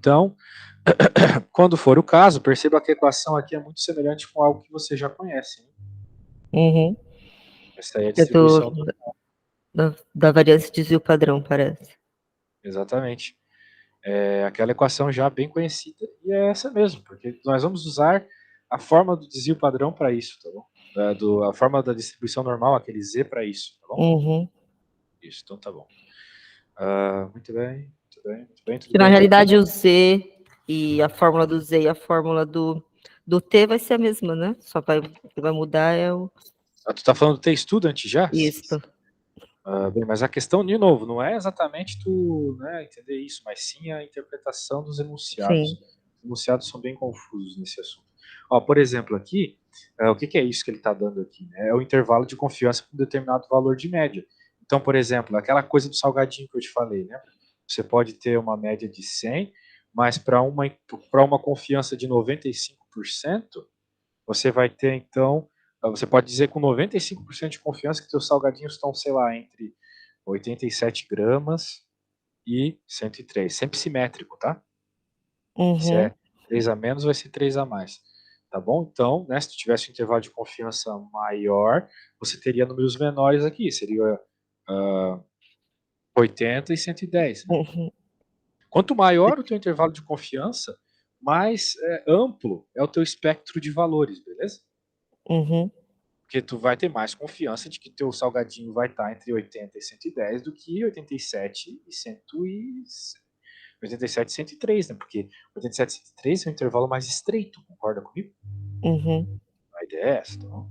Então, quando for o caso, perceba que a equação aqui é muito semelhante com algo que você já conhece, né? Uhum. Essa aí é a É distribuição do... da variância de desvio padrão, parece. Exatamente. É aquela equação já bem conhecida, e é essa mesmo, porque nós vamos usar a forma do desvio padrão para isso, tá bom? A forma da distribuição normal, aquele Z para isso, tá bom? Uhum. Isso, então tá bom. Muito bem, muito bem, muito bem, tudo Que na bem, tudo bem. realidade o Z e a fórmula do Z e a fórmula do T vai ser a mesma, né? Só vai, o que vai mudar é o Tu tá falando do T-Student já? isto. Bem, mas a questão, de novo, não é exatamente tu, né, entender isso, mas sim a interpretação dos enunciados. Sim. Os enunciados são bem confusos nesse assunto. Ó, por exemplo, aqui, o que é isso que ele está dando aqui? Né? É o intervalo de confiança com um determinado valor de média. Então, por exemplo, aquela coisa do salgadinho que eu te falei, né? Você pode ter uma média de 100, mas para uma confiança de 95%, você vai ter, então, você pode dizer com 95% de confiança que seus salgadinhos estão, sei lá, entre 87 gramas e 103. Sempre simétrico, tá? Se Uhum. é 3 a menos, vai ser 3 a mais. Tá bom? Então, né, se tu tivesse um intervalo de confiança maior, você teria números menores aqui. Seria 80 e 110. Né? Uhum. Quanto maior o teu intervalo de confiança, mais amplo é o teu espectro de valores, beleza? Uhum. Porque tu vai ter mais confiança de que teu salgadinho vai estar entre 80 e 110 do que 87 e 87 e 103, né? Porque 87 e 103 é um intervalo mais estreito, concorda comigo? Uhum. A ideia é essa, então.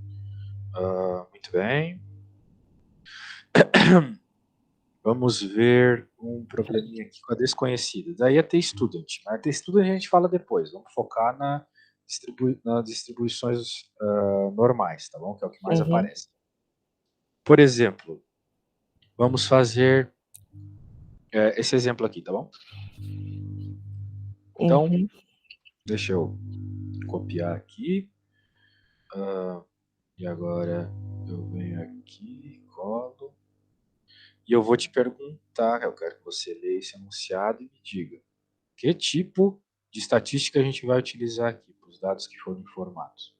Muito bem. Vamos ver um probleminha aqui com a desconhecida. Daí a T-Student. A T-Student a gente fala depois. Vamos focar nas distribuições normais, tá bom? Que é o que mais Uhum. aparece. Por exemplo, vamos fazer esse exemplo aqui, tá bom? Então, Uhum. deixa eu copiar aqui. E agora eu venho aqui, colo. E eu vou te perguntar, eu quero que você leia esse enunciado e me diga que tipo de estatística a gente vai utilizar aqui para os dados que foram informados.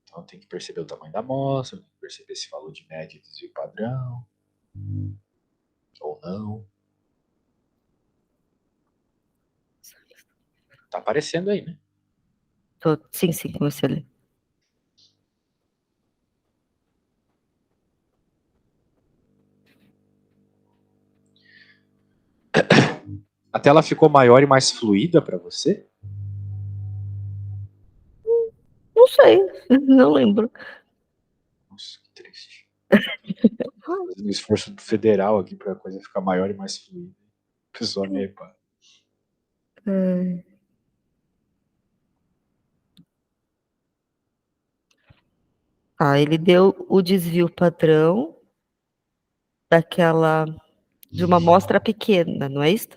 Então tem que perceber o tamanho da amostra, tem que perceber se falou de média e desvio padrão ou não. Tá aparecendo aí, né? Sim, sim, comecei a ler. A tela ficou maior e mais fluida para você? Não sei, não lembro. Nossa, que triste. Fazendo um esforço federal aqui para a coisa ficar maior e mais fluida. A pessoa me repara. Tá, ele deu o desvio padrão de uma amostra pequena, não é isso?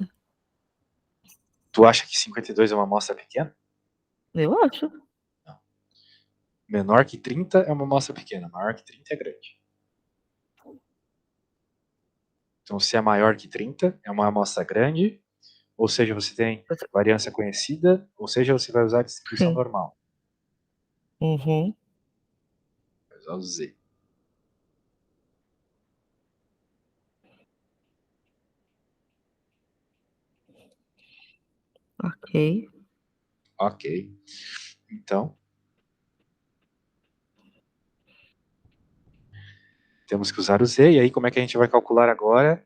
Tu acha que 52 é uma amostra pequena? Eu acho. Não. Menor que 30 é uma amostra pequena, maior que 30 é grande. Então, se é maior que 30, é uma amostra grande, ou seja, você tem variância conhecida, ou seja, você vai usar a distribuição Sim. normal. Uhum. Vai usar o Z. Ok. Ok. Então, temos que usar o Z, e aí como é que a gente vai calcular agora?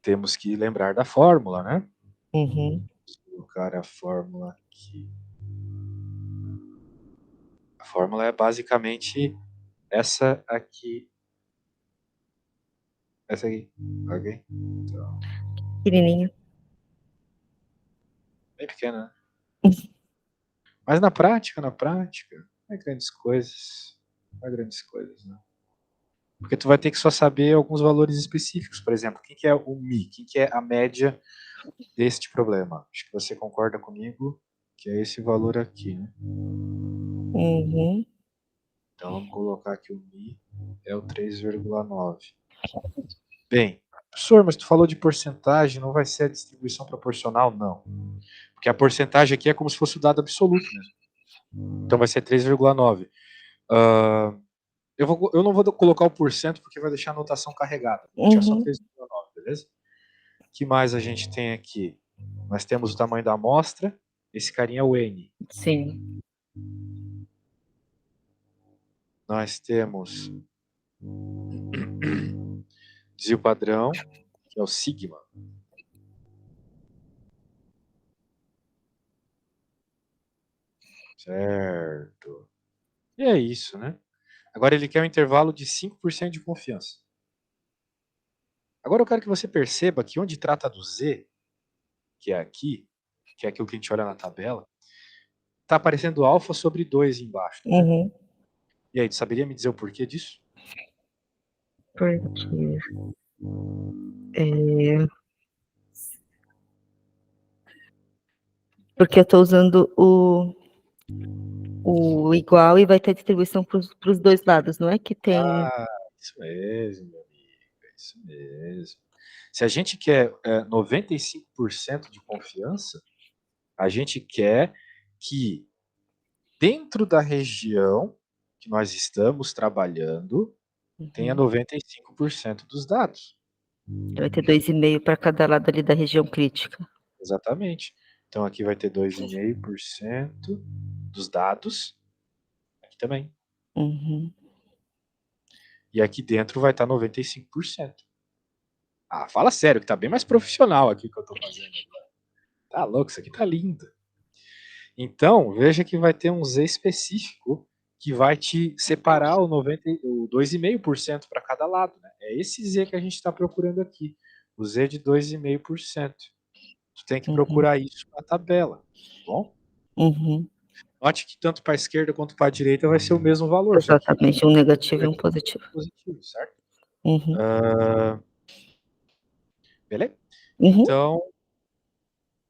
Temos que lembrar da fórmula, né? Uhum. Vou colocar a fórmula aqui. A fórmula é basicamente essa aqui. Essa aqui. Ok? Então, Pequenininho. bem pequena, né? Mas na prática, não é grandes coisas. Não é grandes coisas, né? Porque tu vai ter que só saber alguns valores específicos. Por exemplo, o que é o Mi? O que é a média deste problema? Acho que você concorda comigo que é esse valor aqui, né? Uhum. Então vamos colocar que o Mi é o 3,9. Bem, professor, mas tu falou de porcentagem, não vai ser a distribuição proporcional? Não. Porque a porcentagem aqui é como se fosse o dado absoluto mesmo. Então vai ser 3,9. Eu não vou colocar o porcento porque vai deixar a anotação carregada. Vou deixar só 3,9, beleza? O que mais a gente tem aqui? Nós temos o tamanho da amostra. Esse carinha é o N. Sim. Nós temos desvio padrão, que é o sigma. Certo. E é isso, né? Agora ele quer um intervalo de 5% de confiança. Agora eu quero que você perceba que onde trata do Z, que é aqui, que é aquilo que a gente olha na tabela, está aparecendo alfa sobre 2 embaixo. Tá vendo? Uhum. E aí, tu saberia me dizer o porquê disso? Porque porque eu estou usando o igual e vai ter distribuição para os dois lados, não é que tem. Isso mesmo, meu amigo, é isso mesmo. Se a gente quer 95% de confiança, a gente quer que dentro da região que nós estamos trabalhando tenha 95% dos dados. Vai ter 2,5 para cada lado ali da região crítica. Exatamente. Então aqui vai ter 2,5% dos dados. Aqui também. E aqui dentro vai estar 95%. Ah, fala sério, que tá bem mais profissional aqui que eu tô fazendo agora. Tá louco, isso aqui tá lindo. Então, veja que vai ter um Z específico que vai te separar o 2,5% para cada lado. Né? É esse Z que a gente está procurando aqui. O Z de 2,5%. Tu tem que procurar isso na tabela, tá bom? Note que tanto para a esquerda quanto para a direita vai ser o mesmo valor. Exatamente, um negativo e um positivo. Certo? Beleza? Então,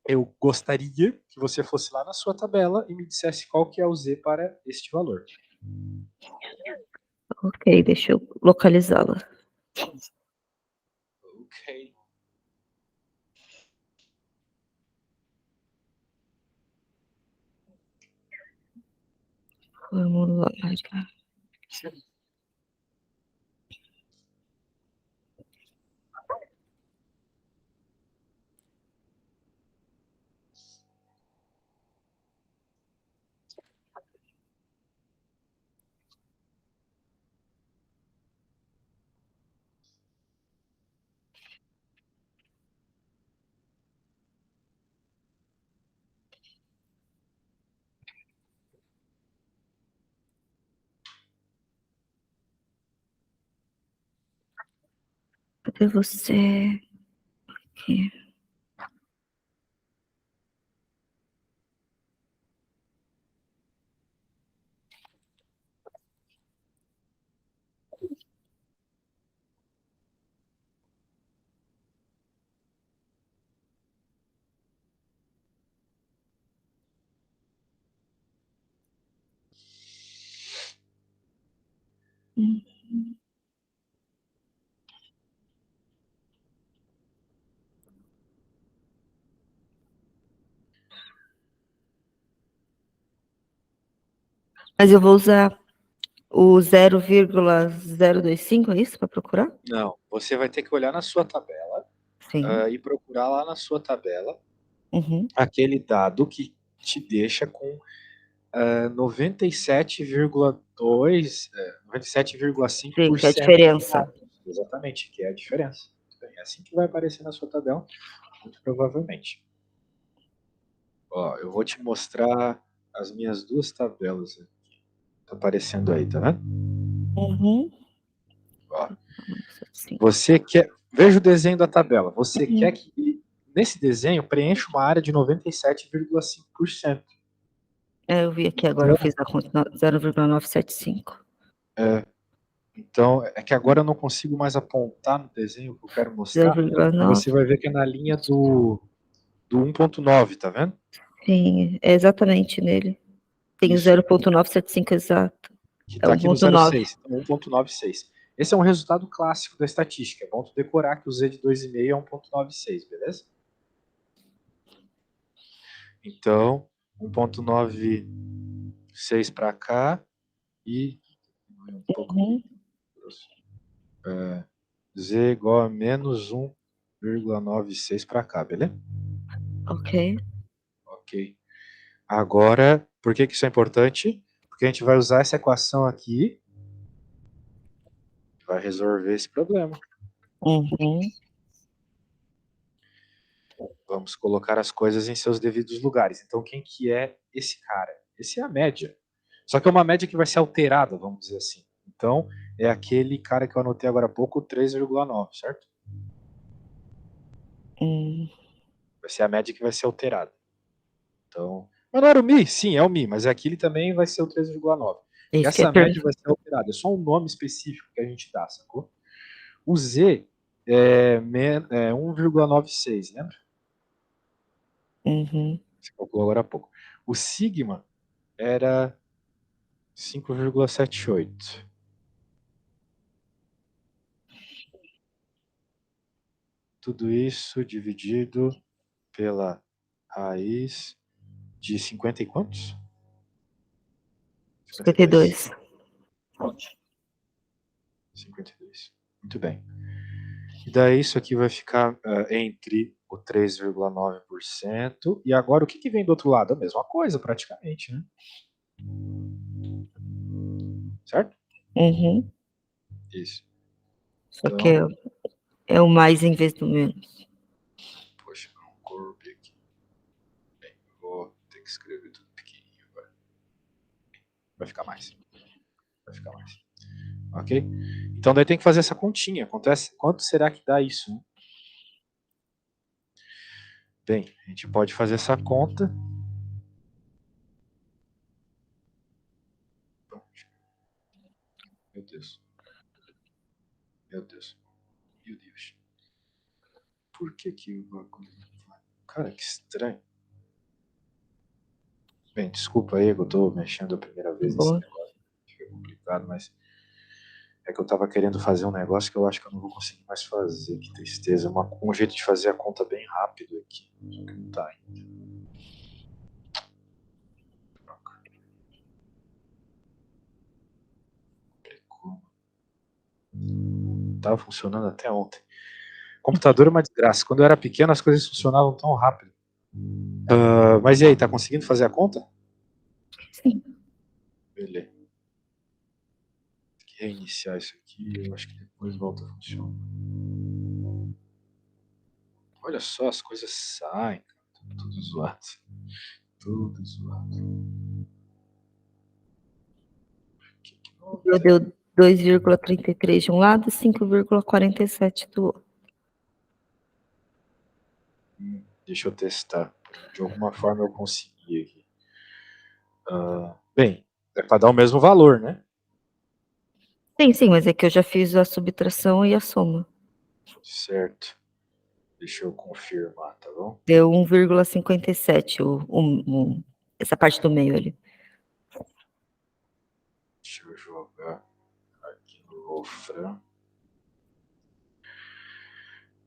eu gostaria que você fosse lá na sua tabela e me dissesse qual que é o Z para este valor. Ok, deixa eu localizá-la. Ok. Formulário. Cadê você? Aqui. Mas eu vou usar o 0,025, é isso, para procurar? Não, você vai ter que olhar na sua tabela e procurar lá na sua tabela aquele dado que te deixa com 97,2, 97,5%. Sim, que é a diferença. Exatamente, que é a diferença. É assim que vai aparecer na sua tabela, muito provavelmente. Ó, eu vou te mostrar as minhas duas tabelas aqui. Tá aparecendo aí, tá vendo? Ó, você quer... Veja o desenho da tabela. Você quer que, nesse desenho, preencha uma área de 97,5%. Eu vi aqui agora, eu fiz a conta 0,975. Então, é que agora eu não consigo mais apontar no desenho que eu quero mostrar. 0,9. Você vai ver que é na linha do 1.9, tá vendo? Sim, é exatamente nele. Tem o 0,975 exato. Que É tá aqui no 1,9. 0,6. Então, 1.96. Esse é um resultado clássico da estatística. É bom tu decorar que o Z de 2,5 é 1,96, beleza? Então, 1,96 para cá e um pouco Z igual a menos 1,96 para cá, beleza? Ok. Ok. Agora, por que isso é importante? Porque a gente vai usar essa equação aqui e vai resolver esse problema. Uhum. Vamos colocar as coisas em seus devidos lugares. Então, quem que é esse cara? Esse é a média. Só que é uma média que vai ser alterada, vamos dizer assim. Então, é aquele cara que eu anotei agora há pouco, 3,9, certo? Vai ser a média que vai ser alterada. Então, mas não era o Mi? Sim, é o Mi, mas aquele também vai ser o 3,9. Isso que é Essa média vai ser alterada, é só um nome específico que a gente dá, sacou? O Z é 1,96, lembra? Uhum. Você calculou agora há pouco. O sigma era 5,78. Tudo isso dividido pela raiz de 50 e quantos? 52. 52. Muito bem. E daí isso aqui vai ficar entre o 3,9%. E agora o que vem do outro lado? A mesma coisa, praticamente, né? Certo? Uhum. Isso. Só que Então, é o mais em vez do menos. poxa, um corpo aqui. Bem, vou ter que escrever tudo pequenininho agora. Vai ficar mais. Vai ficar mais. Ok? Então daí tem que fazer essa continha. Quanto será que dá isso? Né? Bem, a gente pode fazer essa conta. Meu Deus. Meu Deus. Meu Deus. Por que o bagulho não vai? Cara, que estranho. Bem, desculpa aí que eu tô mexendo a primeira vez nesse Boa. negócio. Fica complicado, mas é que eu tava querendo fazer um negócio que eu acho que eu não vou conseguir mais fazer. Que tristeza. Um jeito de fazer a conta bem rápido aqui. Só que não tá ainda. Tava funcionando até ontem. Computador é uma desgraça. Quando eu era pequeno, as coisas funcionavam tão rápido. Mas e aí, tá conseguindo fazer a conta? Sim. Beleza. Tem que reiniciar isso aqui. Eu acho que depois volta a funcionar. Olha só, as coisas saem. Tudo zoado. Tudo zoado. Que não Eu deu 2,33 de um lado e 5,47 do outro. Deixa eu testar. De alguma forma eu consegui aqui. Bem, é para dar o mesmo valor, né? Sim, mas é que eu já fiz a subtração e a soma. Certo. Deixa eu confirmar, tá bom? Deu 1,57 essa parte do meio ali. Deixa eu jogar aqui no Wolfram.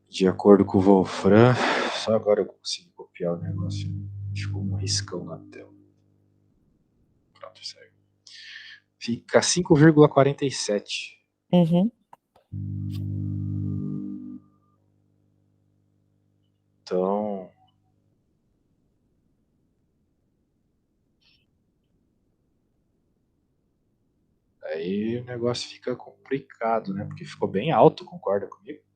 De acordo com o Wolfram, só agora eu consigo copiar o negócio. Ficou um riscão na tela. Pronto, segue. Fica 5,47. Uhum. Então, aí o negócio fica complicado, né? Porque ficou bem alto, concorda comigo?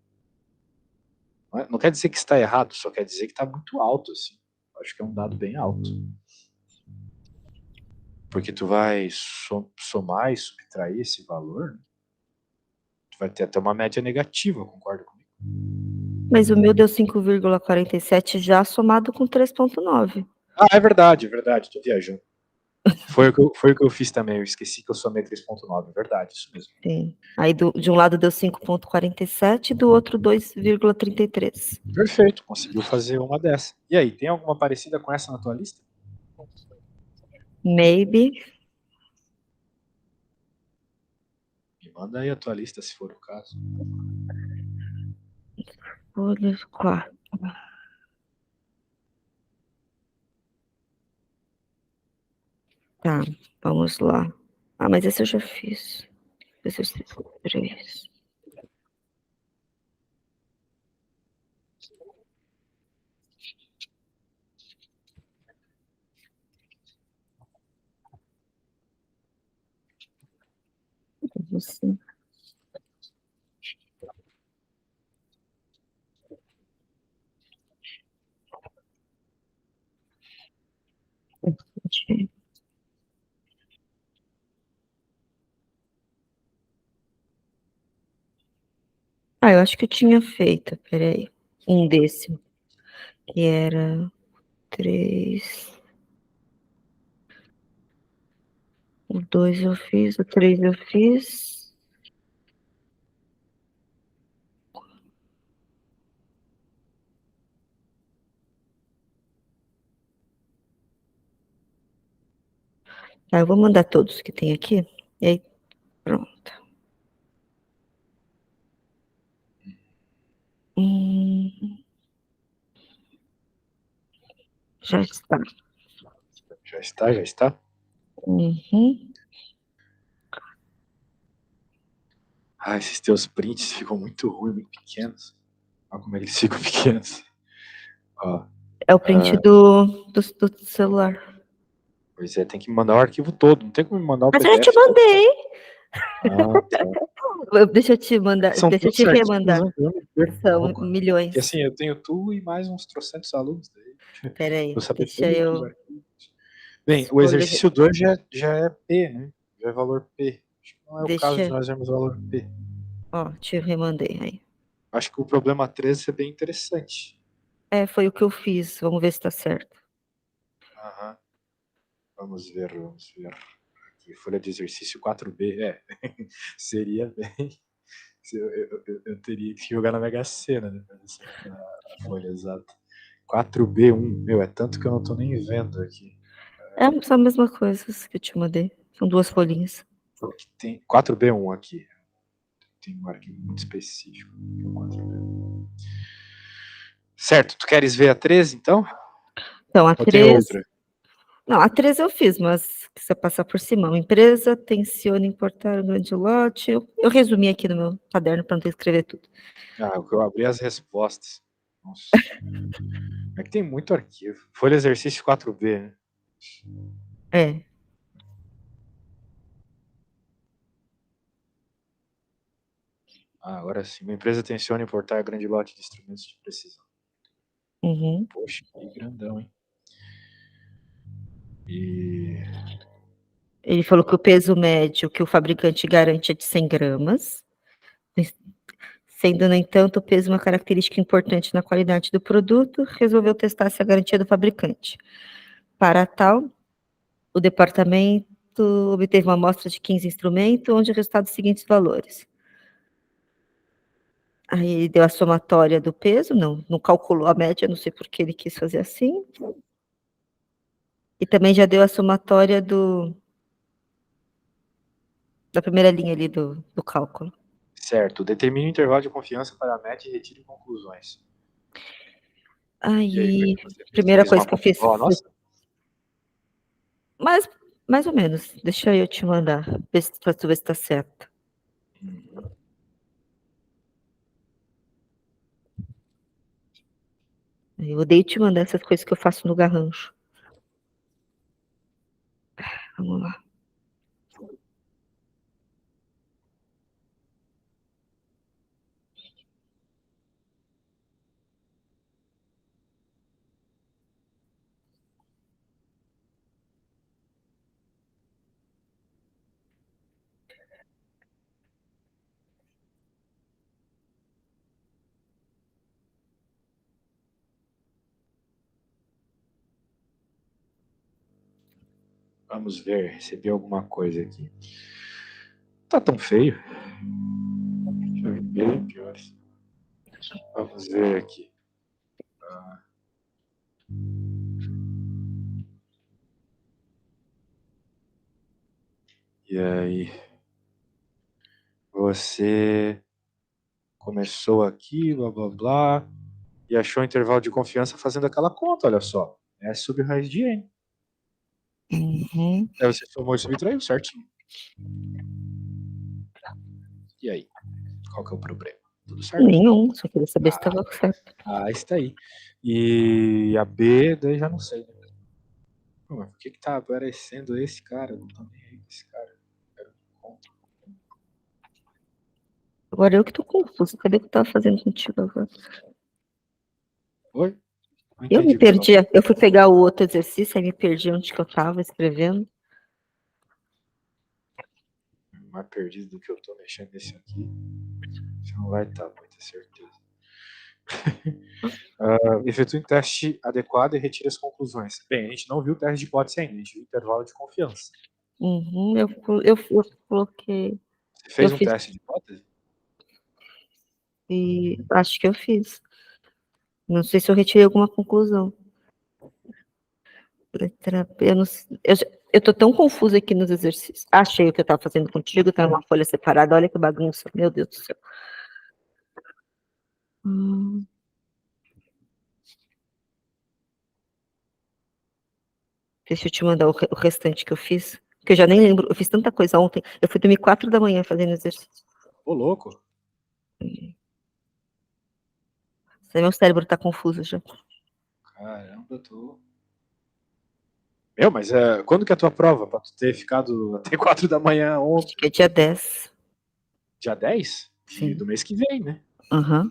Não quer dizer que está errado, só quer dizer que está muito alto, assim. Acho que é um dado bem alto. Porque tu vai somar e subtrair esse valor, né? Tu vai ter até uma média negativa, concorda comigo? Mas o meu deu 5,47 já somado com 3,9. Ah, é verdade, tô viajando. Foi o que eu fiz também, eu esqueci que eu somei 3,9, é verdade, isso mesmo. Sim. Aí de um lado deu 5,47 e do outro 2,33. Perfeito, conseguiu fazer uma dessa. E aí, tem alguma parecida com essa na tua lista? Maybe. Me manda aí a tua lista, se for o caso. Folha 4. Tá, vamos lá. Ah, mas esse eu já fiz. Exercício 3. Você. Ah, eu acho que eu tinha feito, peraí. Um desse, que era 3. O 2 eu fiz, o 3 eu fiz. Tá, eu vou mandar todos que tem aqui. E aí, pronto. Já está. Já está, já está? Uhum. Ah, esses teus prints ficam muito ruins, muito pequenos. Olha como é que eles ficam pequenos. Ó, É o print do celular. pois é, tem que me mandar o arquivo todo. Não tem como me mandar o Mas eu já te PDF todo. mandei. Ah, tá. Deixa eu te mandar, São deixa eu todos te certinhos, remandar. né? Eu me perco um São pouco. milhões. Porque assim, eu tenho tu e mais uns trocentos alunos. Daí. Peraí, Vou saber deixa todos os eu. arquivos. Bem, o Folha exercício 2 já é P, né? Já é valor P. Acho que não é o caso de Deixa. nós vermos valor P. Ó, te remandei aí. Acho que o problema 3 é bem interessante. É, foi o que eu fiz. Vamos ver se tá certo. Aham. Vamos ver, vamos ver. Aqui, folha de exercício 4B. É, seria bem. Eu teria que jogar na Mega Sena, né? A folha exata. 4B1. Meu, é tanto que eu não tô nem vendo aqui. É só a mesma coisa que eu te mandei. São duas folhinhas. Aqui tem 4B1 aqui. Tem um arquivo muito específico. 4B1. Certo, tu queres ver a 13, então? Então, a Ou tem 3. outra? Não, a 3 eu fiz, mas precisa passar por cima. Uma empresa tenciona importar um grande lote. Eu resumi aqui no meu caderno para não ter que escrever tudo. Ah, eu abri as respostas. Nossa. É que tem muito arquivo. Folha exercício 4B, né? É. Ah, agora sim. Uma empresa tenciona importar grande lote de instrumentos de precisão. Uhum. Poxa, que grandão, hein? E. Ele falou que o peso médio que o fabricante garante é de 100 gramas, sendo, no entanto, o peso uma característica importante na qualidade do produto, resolveu testar essa garantia do fabricante. Para tal, o departamento obteve uma amostra de 15 instrumentos, onde o resultado dos seguintes valores. Aí deu a somatória do peso, não calculou a média, não sei por que ele quis fazer assim. E também já deu a somatória da primeira linha ali do cálculo. Certo. Determine o intervalo de confiança para a média e retire conclusões. E aí, como é Aí, que você fez? Você primeira fez uma coisa que eu conta fiz igual a foi nossa? mais ou menos. Deixa eu te mandar, para tu ver se está certo. Uhum. Eu odeio te mandar essas coisas que eu faço no garrancho. Vamos lá. Vamos ver. Recebi alguma coisa aqui. Tá tão feio. Deixa eu ver bem piores. Vamos ver aqui. E aí? Você começou aqui, blá blá blá, e achou o intervalo de confiança fazendo aquela conta, olha só. S sobre raiz de N. Uhum. Aí você somou e subtraiu certinho. E aí? Qual que é o problema? Tudo certo? Nenhum, só queria saber se estava certo. Está aí. E a B, daí já não sei, né? Pô, mas por que tá aparecendo esse cara? Eu não tô nem aí com esse cara. Quero que conta. Agora eu que tô confuso. Cadê o que eu tava fazendo contigo agora? Oi? Não Eu me entendi o que você perdi. falou. Eu fui pegar o outro exercício, aí me perdi onde que eu tava escrevendo. Mais perdido do que eu tô mexendo nesse aqui. Você não vai estar, pode ter certeza. Efetue um teste adequado e retire as conclusões. Bem, a gente não viu o teste de hipótese ainda, a gente viu o intervalo de confiança. Uhum, eu coloquei. Você Eu fez um fiz teste de hipótese? e acho que eu fiz. Não sei se eu retirei alguma conclusão. Letra B, eu tô tão confusa aqui nos exercícios. Achei o que eu tava fazendo contigo, tá numa folha separada. Olha que bagunça, meu Deus do céu. Deixa eu te mandar o restante que eu fiz. Que eu já nem lembro. Eu fiz tanta coisa ontem. Eu fui dormir 4 da manhã fazendo exercício. Ô, louco. Meu cérebro tá confuso já. Caramba, eu tô. Mas quando que é a tua prova? Pra tu ter ficado até 4 da manhã Acho ontem? que é dia 10. Dia 10 Sim. do mês que vem, né? Aham.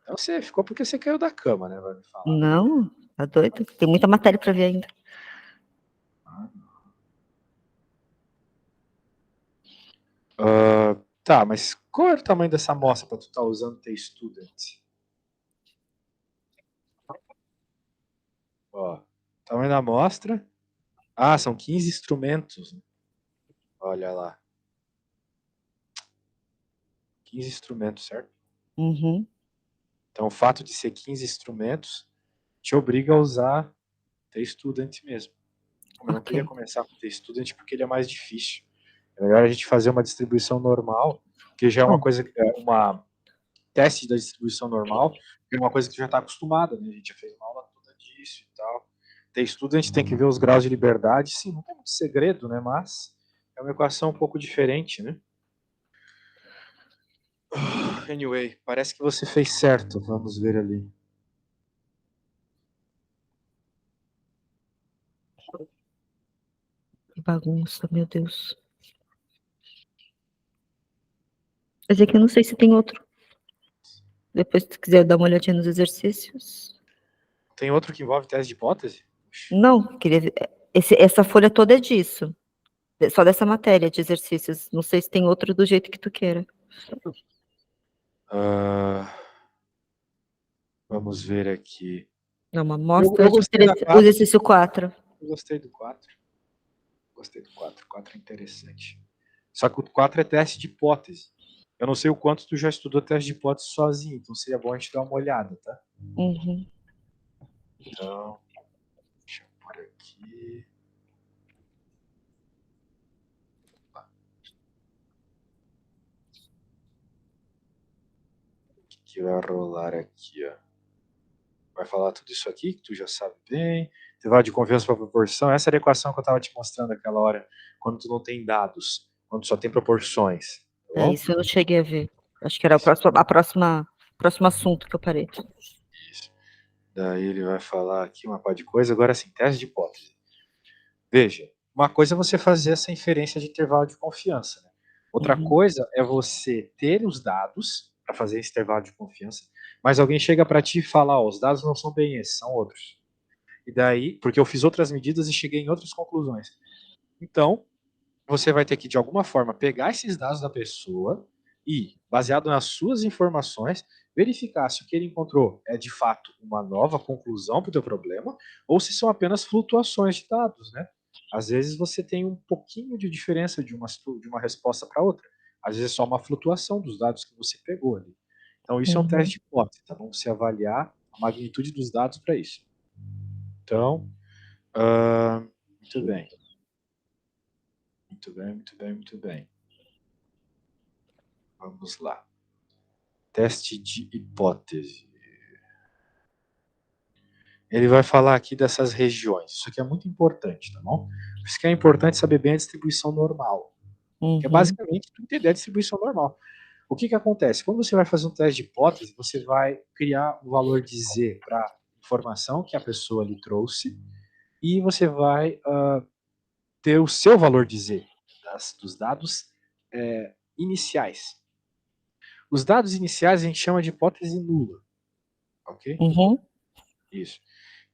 Então você ficou porque você caiu da cama, né? Vai me falar. Não, tá doido? Tem muita matéria pra ver ainda. Tá, mas qual era o tamanho dessa amostra pra tu estar usando T-Student? Ó, tamanho da amostra. Ah, são 15 instrumentos. Olha lá. 15 instrumentos, certo? Uhum. Então o fato de ser 15 instrumentos te obriga a usar T-Student mesmo. Eu não queria Ok. começar com T-Student porque ele é mais difícil. É melhor a gente fazer uma distribuição normal, que já é uma Bom, coisa, uma teste da distribuição normal, que é uma coisa que já está acostumada, né? A gente já fez uma aula toda disso e tal. T-Student tem que ver os graus de liberdade. Sim, não tem muito segredo, né? Mas é uma equação um pouco diferente, né? Anyway, parece que você fez certo. Vamos ver ali. que bagunça, meu Deus. Mas é que eu não sei se tem outro. Depois, se tu quiser dar uma olhadinha nos exercícios. Tem outro que envolve teste de hipótese? Não, queria ver. Essa folha toda é disso. Só dessa matéria de exercícios. Não sei se tem outro do jeito que tu queira. Vamos ver aqui. É uma Eu amostra de gostei da interesse. O 4. exercício 4. Eu gostei do 4. Gostei do 4. O 4 é interessante. Só que o 4 é teste de hipótese. Eu não sei o quanto tu já estudou teste de hipótese sozinho, então seria bom a gente dar uma olhada, tá? Uhum. Então, deixa eu pôr aqui. O que vai rolar aqui, ó? Vai falar tudo isso aqui, que tu já sabe bem. Intervalo de confiança para proporção. Essa era a equação que eu estava te mostrando naquela hora, quando tu não tem dados, quando só tem proporções. Tá É, bom? isso eu não cheguei a ver. Acho que era Isso. próximo assunto que eu parei. Isso. Daí ele vai falar aqui uma par de coisa. Agora sim, teste de hipótese. Veja, uma coisa é você fazer essa inferência de intervalo de confiança. Né? Outra Uhum. coisa é você ter os dados para fazer esse intervalo de confiança, mas alguém chega para ti e fala: os dados não são bem esses, são outros. E daí, porque eu fiz outras medidas e cheguei em outras conclusões. Então, você vai ter que, de alguma forma, pegar esses dados da pessoa e, baseado nas suas informações, verificar se o que ele encontrou é de fato uma nova conclusão para o teu problema ou se são apenas flutuações de dados, né? Às vezes você tem um pouquinho de diferença de uma resposta para outra. Às vezes é só uma flutuação dos dados que você pegou ali. Então isso é um Uhum. teste de hipótese, tá bom? Você avaliar a magnitude dos dados para isso. Então, muito bem. Muito bem, muito bem, muito bem. Vamos lá. Teste de hipótese. Ele vai falar aqui dessas regiões. Isso aqui é muito importante, tá bom? Por isso que é importante saber bem a distribuição normal. Que é basicamente tu entender a distribuição normal. O que acontece? Quando você vai fazer um teste de hipótese, você vai criar um valor de Z para a informação que a pessoa lhe trouxe e você vai ter o seu valor de Z dos dados iniciais. Os dados iniciais a gente chama de hipótese nula, ok? Isso.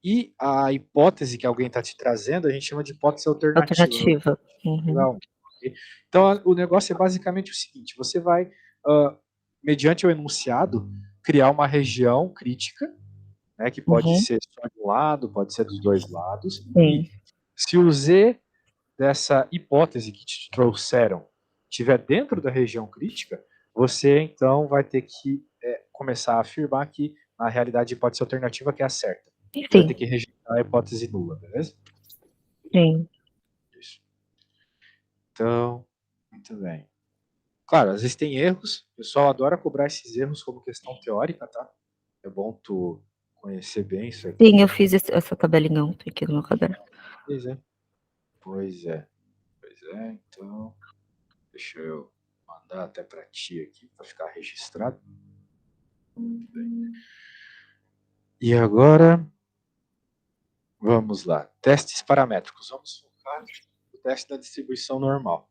E a hipótese que alguém está te trazendo, a gente chama de hipótese alternativa. Legal. Então, o negócio é basicamente o seguinte: você vai, mediante o enunciado, criar uma região crítica, né, que pode ser só de um lado, pode ser dos dois lados. E se o Z dessa hipótese que te trouxeram estiver dentro da região crítica, você então vai ter que começar a afirmar que na realidade a hipótese alternativa que é a certa. Você vai ter que rejeitar a hipótese nula, beleza? Sim. Isso. Então, muito bem. Claro, às vezes tem erros, o pessoal adora cobrar esses erros como questão teórica, tá? É bom tu conhecer bem isso aqui. Sim, eu fiz essa tabelinha ontem aqui no meu caderno. Pois é. Pois é. Então, deixa eu mandar até para ti aqui, para ficar registrado. E agora, vamos lá. Testes paramétricos. Vamos focar no teste da distribuição normal.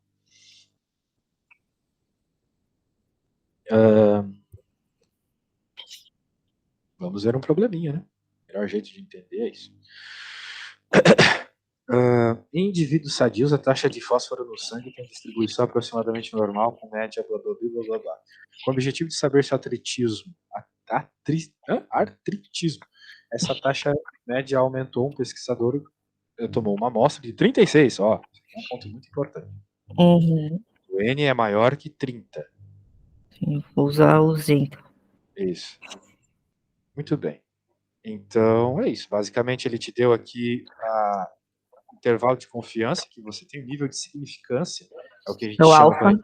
Vamos ver um probleminha, né? O melhor jeito de entender é isso. Em indivíduos sadios, a taxa de fósforo no sangue tem distribuição aproximadamente normal, com média blá blá blá blá blá. Com o objetivo de saber se o artritismo, essa taxa média aumentou, um pesquisador tomou uma amostra de 36, ó, é um ponto muito importante. O N é maior que 30. Sim, vou usar o Z, então. Isso. Muito bem. Então, é isso. Basicamente, ele te deu aqui a intervalo de confiança que você tem, o nível de significância, é o que a gente chama...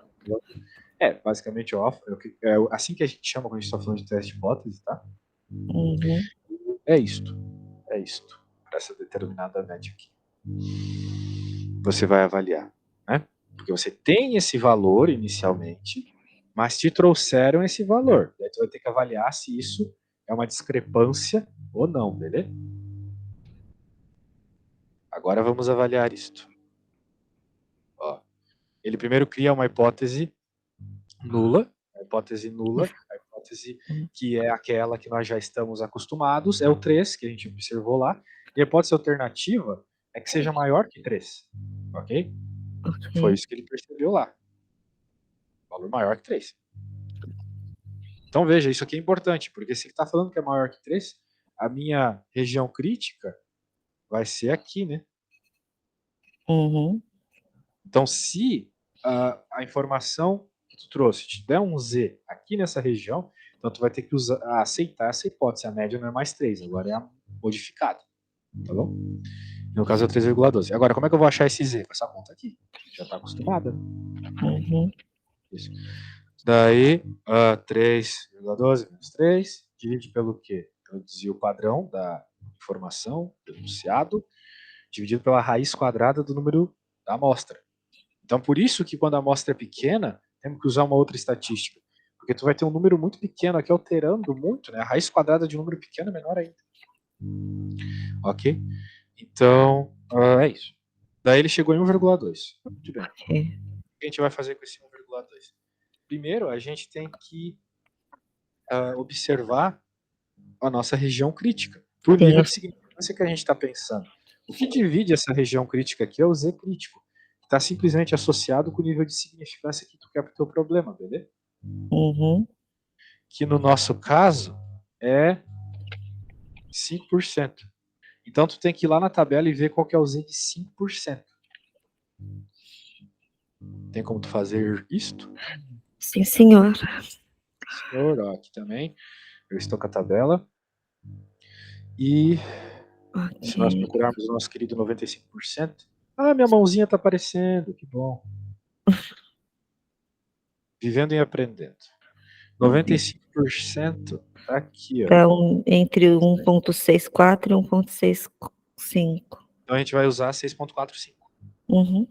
basicamente o alfa, é assim que a gente chama quando a gente está falando de teste de hipótese, tá? É isto. Para essa determinada média aqui. Você vai avaliar, né? Porque você tem esse valor inicialmente, mas te trouxeram esse valor. Daí tu vai ter que avaliar se isso é uma discrepância ou não, beleza? Agora vamos avaliar isto. Ó, ele primeiro cria uma hipótese nula, a hipótese que é aquela que nós já estamos acostumados, é o 3, que a gente observou lá, e a hipótese alternativa é que seja maior que 3, ok? Foi isso que ele percebeu lá. Valor maior que 3. Então veja, isso aqui é importante, porque se ele está falando que é maior que 3, a minha região crítica vai ser aqui, né? Então, se a informação que tu trouxe te der um Z aqui nessa região, então tu vai ter que aceitar essa hipótese. A média não é mais 3, agora é a modificada. Tá bom? No caso é 3,12. Agora, como é que eu vou achar esse Z? Com essa conta aqui. Já está acostumada. Isso. Daí, 3,12 menos 3, divide pelo quê? Pelo desvio padrão da informação, do enunciado, dividido pela raiz quadrada do número da amostra. Então, por isso que quando a amostra é pequena, temos que usar uma outra estatística. Porque tu vai ter um número muito pequeno aqui alterando muito, né? A raiz quadrada de um número pequeno é menor ainda. Ok? Então, é isso. Daí ele chegou em 1,2. Muito bem. O que a gente vai fazer com esse 1,2? Primeiro, a gente tem que observar a nossa região crítica. Por nível de significância que a gente está pensando. O que divide essa região crítica aqui é o Z crítico. Está simplesmente associado com o nível de significância que tu quer para o teu problema, beleza? Que no nosso caso é 5%. Então tu tem que ir lá na tabela e ver qual que é o Z de 5%. Tem como tu fazer isto? Sim, senhor. Senhor, ó, aqui também. Eu estou com a tabela. E se nós procurarmos o nosso querido 95%, minha mãozinha está aparecendo, que bom. Vivendo e aprendendo. 95% tá aqui, ó. Então, entre 1.64 e 1.65. Então a gente vai usar 6.45. Uhum.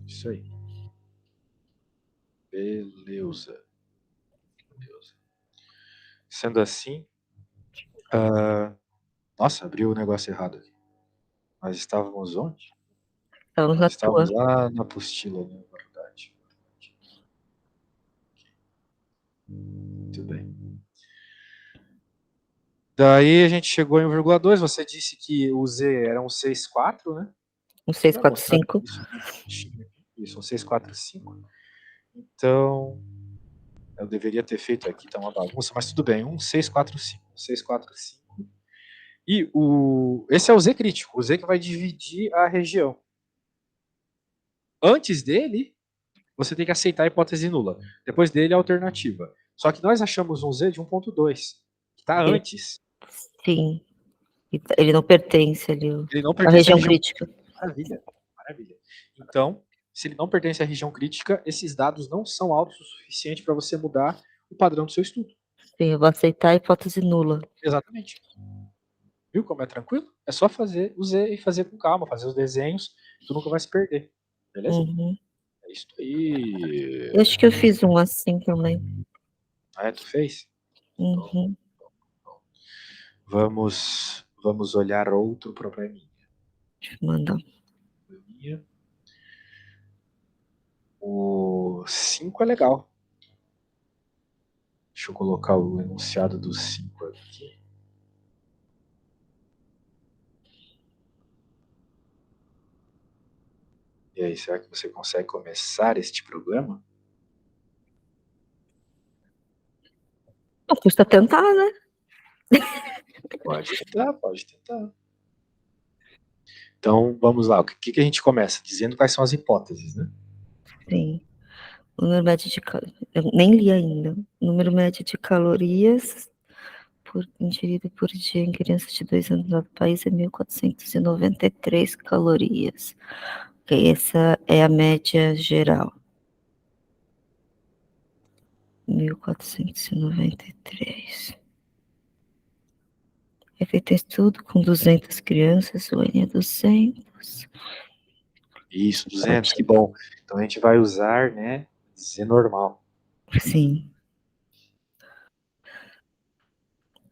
Isso aí. Beleza. Sendo assim, nossa, abriu o negócio errado aqui. Nós estávamos onde? Estamos na Nós tua. estávamos lá na apostila, né? Verdade. Muito bem. Daí a gente chegou em 1,2. Você disse que o Z era um 6,4, né? Um Você vai mostrar 645. isso bonitinho aqui. Isso, um 6,45. Então, eu deveria ter feito aqui, tá uma bagunça, mas tudo bem. Um 6,45. 6,45. E esse é o Z crítico, o Z que vai dividir a região. Antes dele, você tem que aceitar a hipótese nula. Depois dele, a alternativa. Só que nós achamos um Z de 1,2, que está antes. Sim. Ele não pertence ali Ele não à pertence à região região. crítica. Maravilha, maravilha. Então, se ele não pertence à região crítica, esses dados não são altos o suficiente para você mudar o padrão do seu estudo. Sim, eu vou aceitar a hipótese nula. Exatamente. Viu como é tranquilo? É só fazer o Z e fazer com calma, fazer os desenhos, tu nunca vai se perder. Beleza? Uhum. É isso aí. Eu acho que eu fiz um assim também. Ah, tu fez? Uhum. Vamos olhar outro probleminha. Deixa eu mandar. O 5 é legal. Deixa eu colocar o enunciado do 5 aqui. E aí, será que você consegue começar este programa? Não custa tentar, né? Pode tentar, pode tentar. Então, vamos lá. O que a gente começa? Dizendo quais são as hipóteses, né? Sim. O número médio de eu nem li ainda. O número médio de calorias ingerido por dia em crianças de 2 anos no país é 1.493 calorias. Ok, essa é a média geral. 1.493. É feito estudo com 200 crianças, o N é 200. Isso, 200, que bom. Então a gente vai usar, né, Z normal. Sim.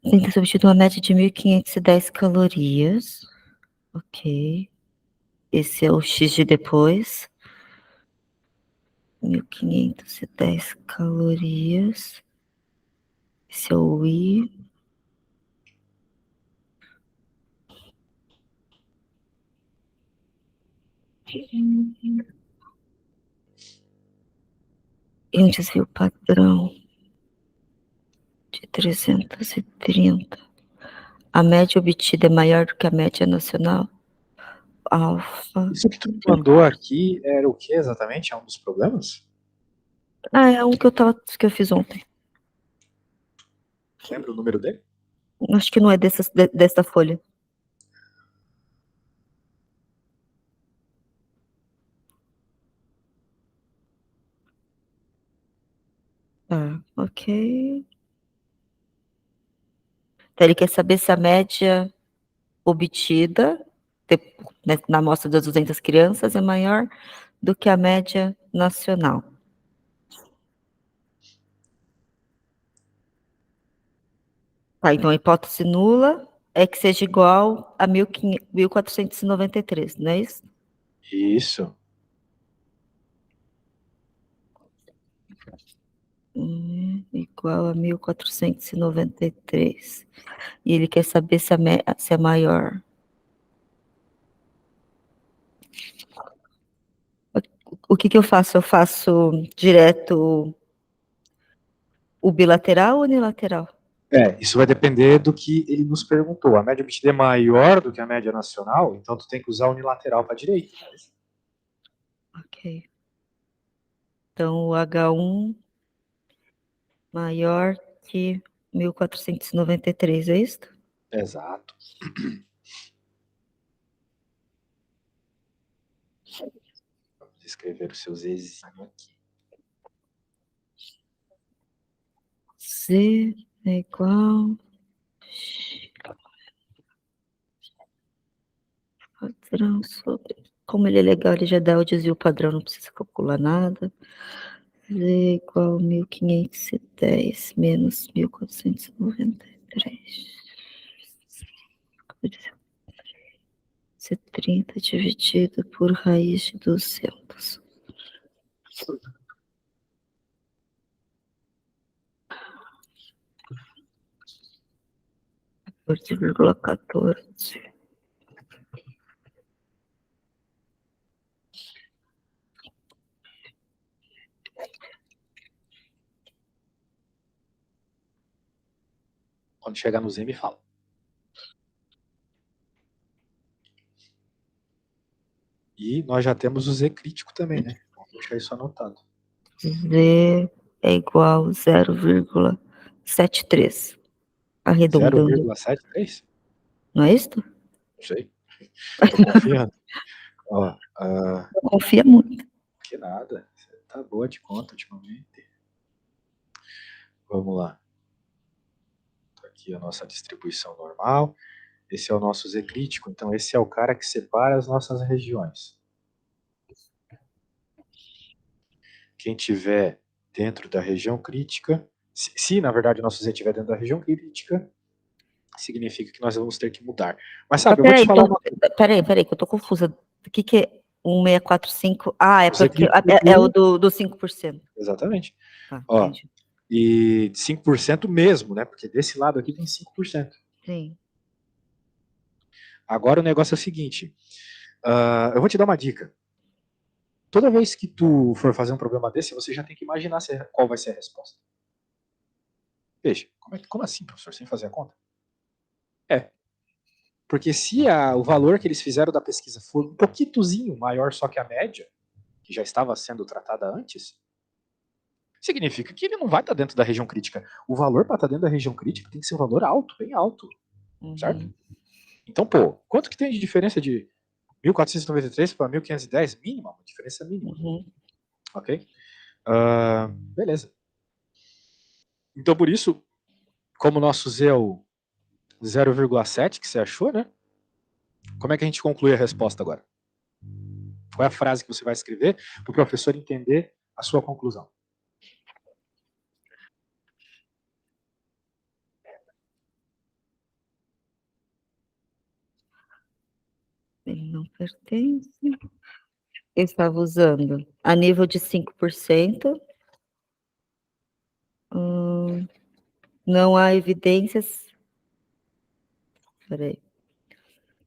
Tem que ser obtido uma média de 1.510 calorias. Ok. Esse é o X de depois. 1.510 calorias. Esse é o I. E um desvio padrão de 330. A média obtida é maior do que a média nacional. Alfa. Isso que tu me mandou aqui era o que exatamente? É um dos problemas? Ah, é um que eu fiz ontem. Lembra o número dele? Acho que não é dessa folha. Ah, ok. Então, ele quer saber se a média obtida na amostra das 200 crianças é maior do que a média nacional. Tá, então a hipótese nula é que seja igual a 1.493, não é isso? Isso. Igual a 1.493. E ele quer saber se é maior. O que eu faço? Eu faço direto o bilateral ou unilateral? Isso vai depender do que ele nos perguntou. A média obtida é maior do que a média nacional, então tu tem que usar unilateral para a direita. Ok. Então, o H1 maior que 1.493, é isso? Exato. Vamos escrever o seu Zzinho aqui. Z é igual... Padrão sobre... Como ele é legal, ele já dá o desvio padrão, não precisa calcular nada. Z igual 1510 menos 1493. Isso é 30 dividido por raiz de 200. Vírgula 14. Quando chegar no Z, me fala. E nós já temos o Z crítico também, né? Vamos deixar isso anotado. Z é igual a 0,73. Arredondando. 0,73? Não é isso? Não sei. Tô confiando. Ó, Confia muito. que nada. Você tá boa de conta ultimamente. Vamos lá. Tá aqui a nossa distribuição normal. Esse é o nosso Z crítico. Então, esse é o cara que separa as nossas regiões. Quem tiver dentro da região crítica, se na verdade o nosso Z estiver dentro da região crítica, significa que nós vamos ter que mudar. Mas sabe, eu vou te falar uma coisa. Peraí, que eu tô confusa. O que é 1645? Ah, é porque é o do 5%. Exatamente. Tá, ó, entendi. E 5% mesmo, né? Porque desse lado aqui tem 5%. Sim. Agora o negócio é o seguinte. Eu vou te dar uma dica. Toda vez que tu for fazer um problema desse, você já tem que imaginar qual vai ser a resposta. Veja, como assim, professor, sem fazer a conta? Porque se o valor que eles fizeram da pesquisa for um pouquinhozinho maior só que a média, que já estava sendo tratada antes, significa que ele não vai estar dentro da região crítica. O valor para estar dentro da região crítica tem que ser um valor alto, bem alto. Certo? Então, pô, quanto que tem de diferença de 1493 para 1510? Mínima, uma diferença mínima. Ok? Beleza. Então, por isso, como o nosso Z é o 0,7 que você achou, né? Como é que a gente conclui a resposta agora? Qual é a frase que você vai escrever para o professor entender a sua conclusão? Ele não pertence. Eu estava usando a nível de 5%. Não há evidências. Peraí.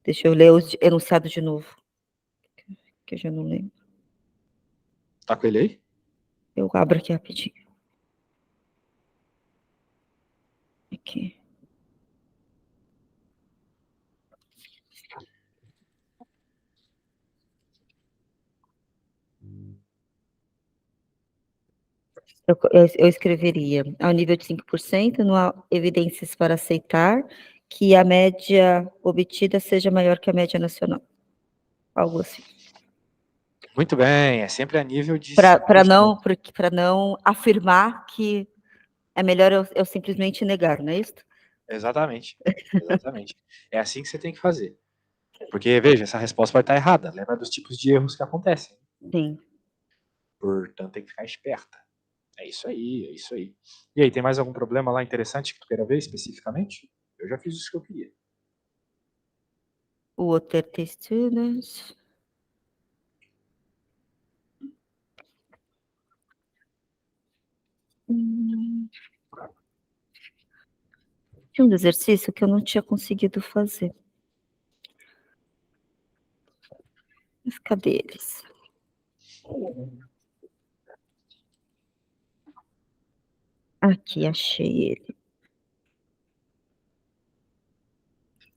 Deixa eu ler o enunciado de novo. Que eu já não lembro. Tá com ele aí? Eu abro aqui rapidinho. Aqui. Eu escreveria, ao nível de 5%, não há evidências para aceitar que a média obtida seja maior que a média nacional. Algo assim. Muito bem, é sempre a nível de Para não afirmar que é melhor eu simplesmente negar, não é isso? Exatamente. Exatamente. É assim que você tem que fazer. Porque, veja, essa resposta vai estar errada. Lembra dos tipos de erros que acontecem. Sim. Portanto, tem que ficar esperta. É isso aí, é isso aí. E aí, tem mais algum problema lá interessante que tu queira ver especificamente? Eu já fiz isso que eu queria. Water students. Tinha um exercício que eu não tinha conseguido fazer. Mas cadê eles? Aqui, achei ele.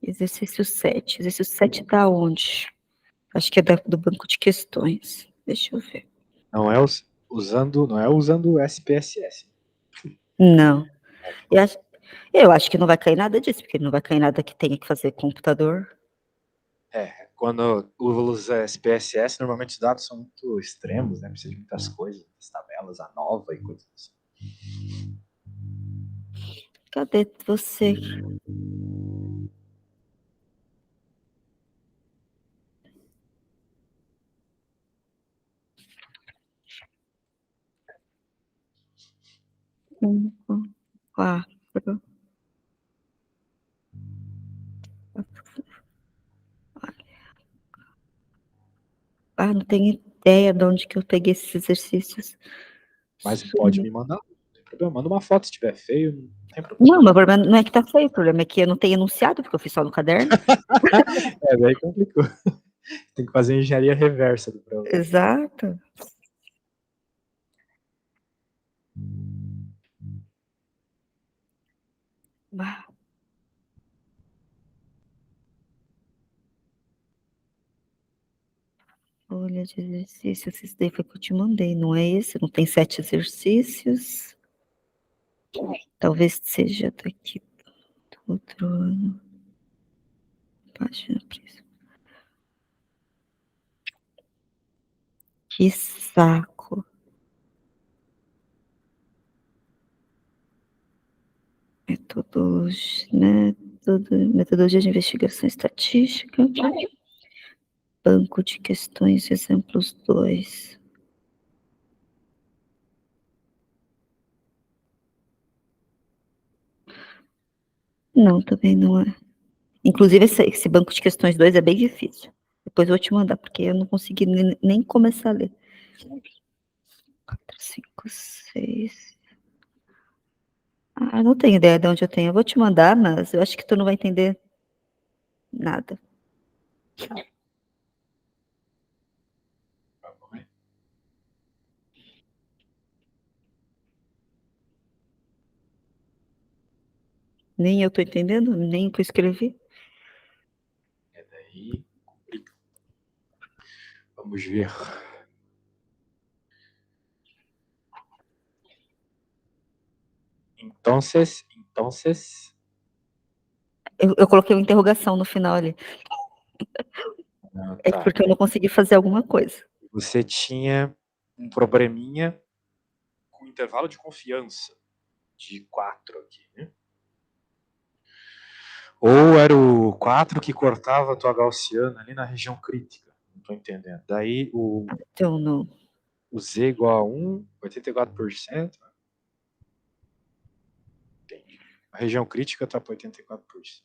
Exercício 7. Exercício 7 da onde? Acho que é do banco de questões. Deixa eu ver. Não é usando o SPSS. Não. Eu acho que não vai cair nada disso, porque não vai cair nada que tenha que fazer computador. Quando usa SPSS, normalmente os dados são muito extremos, né? Precisa de muitas coisas, muitas tabelas, a nova e coisas assim. Cadê você? Cinco, quatro. Não tenho ideia de onde que eu peguei esses exercícios. Mas pode me mandar, não tem problema. Manda uma foto se estiver feio, não tem problema. Não, meu problema não é que tá feio, o problema é que eu não tenho enunciado, porque eu fiz só no caderno. Daí complicou. Tem que fazer engenharia reversa do problema. Exato. Folha de exercícios, esse daí foi que eu te mandei, não é esse? Não tem 7 exercícios? Talvez seja daqui do outro ano. Página presa. Que saco. Metodologia de investigação estatística. Banco de questões, exemplos 2. Não, também não é. Inclusive, esse banco de questões 2 é bem difícil. Depois eu vou te mandar, porque eu não consegui nem começar a ler. 4, 5, 6. Não tenho ideia de onde eu tenho. Eu vou te mandar, mas eu acho que tu não vai entender nada. Nem eu tô entendendo, nem o que eu escrevi. Daí complica. Vamos ver. Então, Eu coloquei uma interrogação no final ali. É tá. porque eu não consegui fazer alguma coisa. Você tinha um probleminha com intervalo de confiança de 4 aqui, né? Ou era o 4 que cortava a tua gaussiana ali na região crítica. Não estou entendendo. Daí Então, não. o Z igual a 1, 84%. Entendi. A região crítica está para 84%.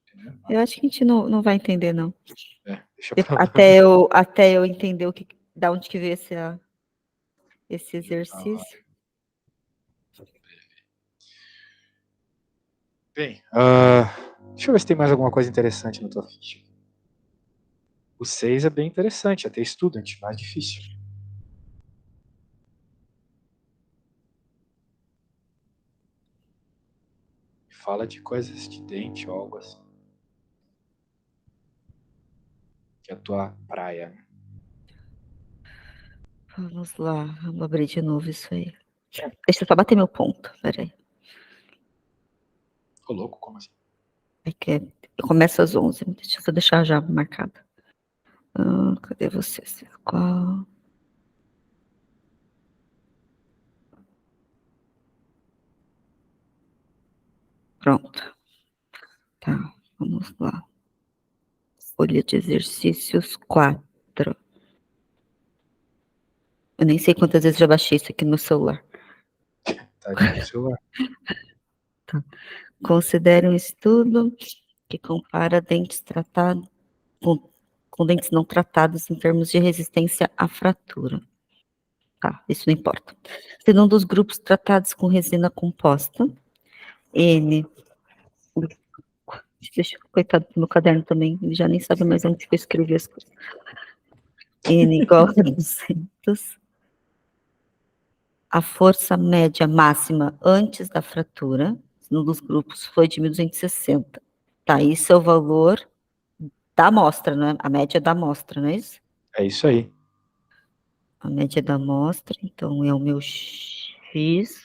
Entendeu? Eu acho que a gente não vai entender, não. Deixa pra lá. Até eu entender da onde que veio esse exercício. Bem, deixa eu ver se tem mais alguma coisa interessante na tua ficha. O 6 é bem interessante, até student, mais difícil. Fala de coisas de dente ou algo assim. Que é a tua praia, né? Vamos lá, vamos abrir de novo isso aí. Deixa eu só bater meu ponto, peraí. Ô, louco, como assim? É que eu começo às 11, deixa eu só deixar já marcado. Cadê você? Qual? Pronto. Tá, vamos lá. Folha de exercícios 4. Eu nem sei quantas vezes já baixei isso aqui no meu celular. Tadinho do celular. Tá. Considere um estudo que compara dentes tratados com dentes não tratados em termos de resistência à fratura. Tá, isso não importa. Sendo um dos grupos tratados com resina composta, N. Deixa, coitado do meu caderno também, ele já nem sabe mais onde que eu escrevi as coisas. N igual a 200. A força média máxima antes da fratura, um dos grupos, foi de 1.260. Tá, isso é o valor da amostra, né? A média da amostra, não é isso? É isso aí. A média da amostra, então, é o meu X,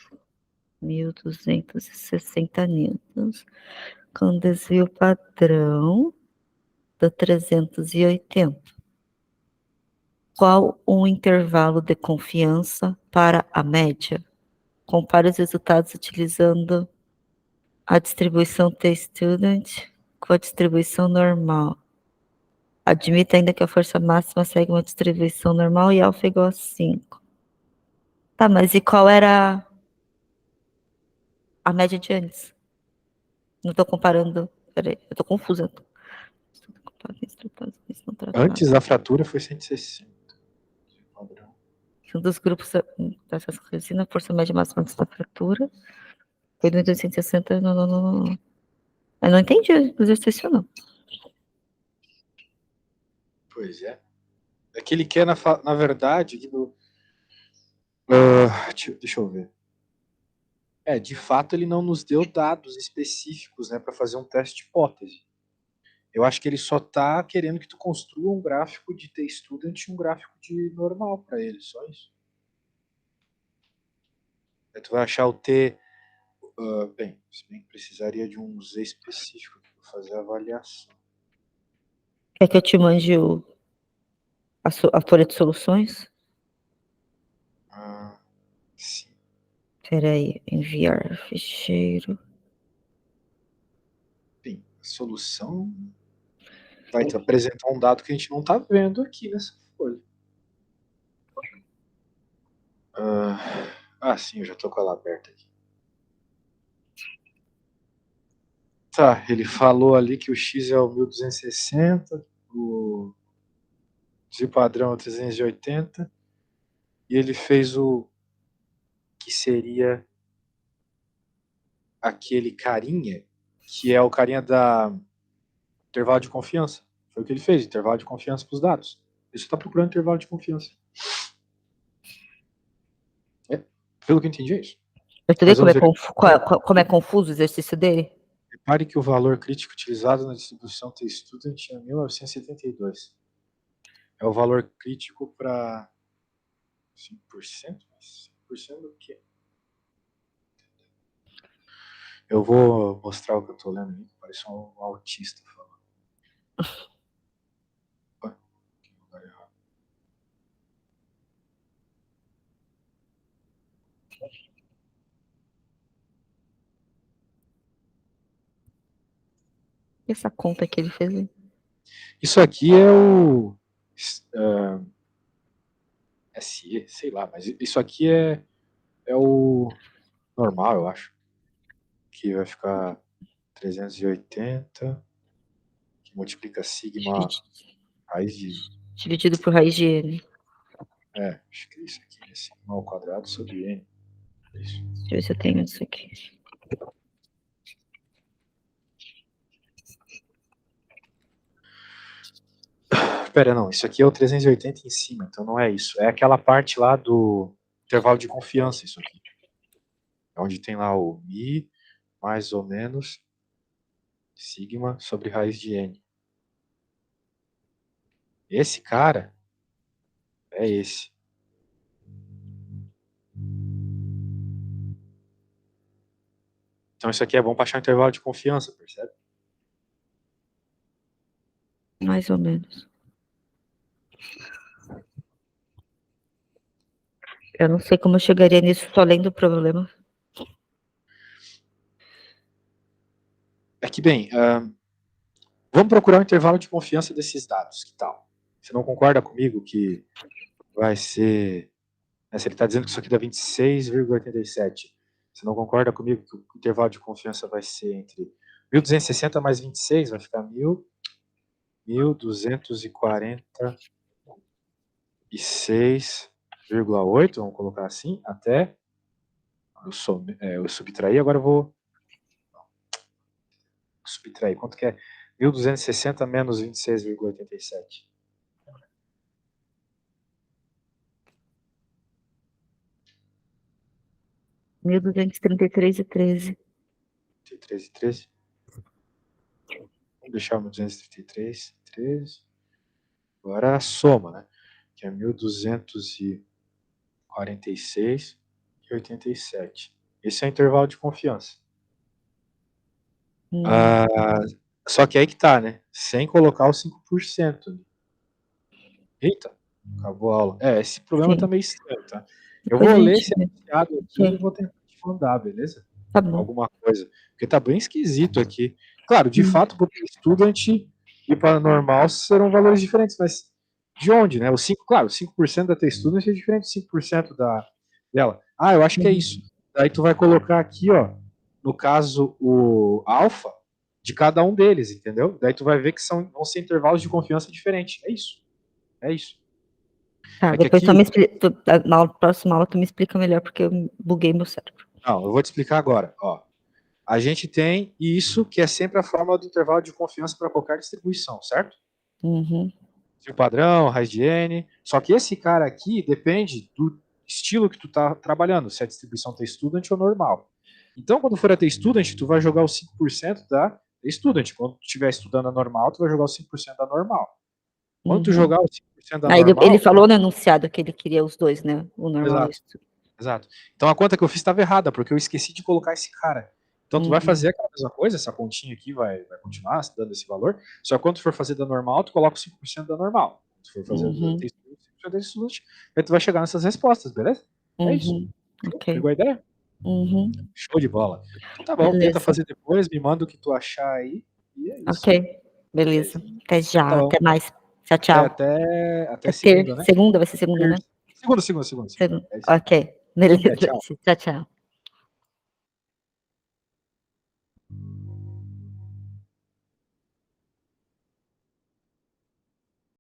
1.260 newtons, com desvio padrão do 380. Qual o intervalo de confiança para a média? Compare os resultados utilizando a distribuição T-student com a distribuição normal. Admita ainda que a força máxima segue uma distribuição normal e alfa igual a 5. Tá, mas e qual era a média de antes? Não tô comparando. Peraí, eu tô confusa. Antes da fratura foi 160. Padrão. Um dos grupos dessas resina, a força média máxima da fratura foi de 160. Não. Eu não entendi o exercício, não. Pois é. É que ele quer, na verdade, deixa eu ver. De fato, ele não nos deu dados específicos, né, para fazer um teste de hipótese. Eu acho que ele só está querendo que tu construa um gráfico de T-student e um gráfico de normal para ele, só isso. Aí tu vai achar o T... bem, se bem que precisaria de um Z específico para fazer a avaliação. Quer que eu te mande a folha de soluções? Sim. Peraí, enviar ficheiro. Bem, a solução vai te apresentar um dado que a gente não está vendo aqui nessa folha. Sim, eu já estou com ela aberta aqui. Tá, ele falou ali que o X é o 1260, o Z padrão é o 380, e ele fez o que seria aquele carinha, que é o carinha da intervalo de confiança. Foi o que ele fez, intervalo de confiança para os dados. Ele só está procurando intervalo de confiança. Pelo que eu entendi é isso. Mas tu vê como é confuso o exercício dele? Repare que o valor crítico utilizado na distribuição T-student é 1972. É o valor crítico para 5%? 5% do quê? Eu vou mostrar o que eu estou lendo aqui, parece um autista falando. E essa conta que ele fez aí? Isso aqui é o SE, sei lá, mas isso aqui é o normal, eu acho. Que vai ficar 380, que multiplica sigma raiz de... Dividido por raiz de n. Acho que é isso aqui, sigma ao quadrado sobre n. É isso. Deixa eu ver se eu tenho isso aqui. Pera, não, isso aqui é o 380 em cima, então não é isso. É aquela parte lá do intervalo de confiança, isso aqui. Onde tem lá o mi mais ou menos sigma sobre raiz de n. Esse cara é esse. Então isso aqui é bom para achar um intervalo de confiança, percebe? Mais ou menos. Eu não sei como eu chegaria nisso só lendo o problema. É que, bem, vamos procurar um intervalo de confiança desses dados, que tal? Você não concorda comigo que vai ser... Se ele está dizendo que isso aqui dá 26,87, você não concorda comigo que o intervalo de confiança vai ser entre 1.260 mais 26, vai ficar 1.246,8, vamos colocar assim, até eu subtrair, agora eu vou subtrair. Quanto que é? 1.260 menos 26,87. R$ 1.233,13. 13. Vamos deixar o 1.233, 13. Agora a soma, né? Que é 1.246,87. Esse é o intervalo de confiança. Só que aí que tá, né? Sem colocar os 5%. Eita, acabou a aula. Esse problema tá meio estranho, tá? Eu vou ler esse enunciado aqui e vou tentar te mandar, beleza? Tá bom. alguma coisa. Porque tá bem esquisito aqui. Claro, de fato, para o Student e para normal serão valores diferentes, mas de onde, né? Claro, 5% da T-Student é diferente de 5% dela. Ah, eu acho que é isso. Daí tu vai colocar aqui, ó, no caso, o alfa de cada um deles, entendeu? Daí tu vai ver que vão ser intervalos de confiança diferentes. É isso. É isso. Tá, É que depois aqui, na próxima aula tu me explica melhor, porque eu buguei meu cérebro. não, eu vou te explicar agora, ó. A gente tem isso que é sempre a fórmula do intervalo de confiança para qualquer distribuição, certo? Uhum. O padrão, raiz de n. Só que esse cara aqui depende do estilo que tu tá trabalhando, se é a distribuição T-Student ou normal. Então, quando for a T-Student, tu vai jogar os 5% da T-Student. Quando tu estiver estudando a normal, tu vai jogar os 5% da normal. Quando tu jogar os 5% da Aí ele normal... falou no enunciado que ele queria os dois, né? O normal e o Exato, exato. Então a conta que eu fiz estava errada, porque eu esqueci de colocar esse cara. Então tu vai fazer aquela mesma coisa, essa continha aqui vai continuar dando esse valor, só que quando tu for fazer da normal, tu coloca o 5% da normal. Se for fazer da T-Student, 5% da T-Student, aí tu vai chegar nessas respostas, beleza? É isso. Ok. Pegou a ideia? Show de bola. Então tá bom, tenta fazer depois, me manda o que tu achar aí, e é isso. Ok, beleza. Até já, Tá bom. até mais. Tchau, tchau. Até segunda, né? Segunda, vai ser segunda, né? Segunda. Segunda. Ok, beleza. Tchau. Tchau, tchau.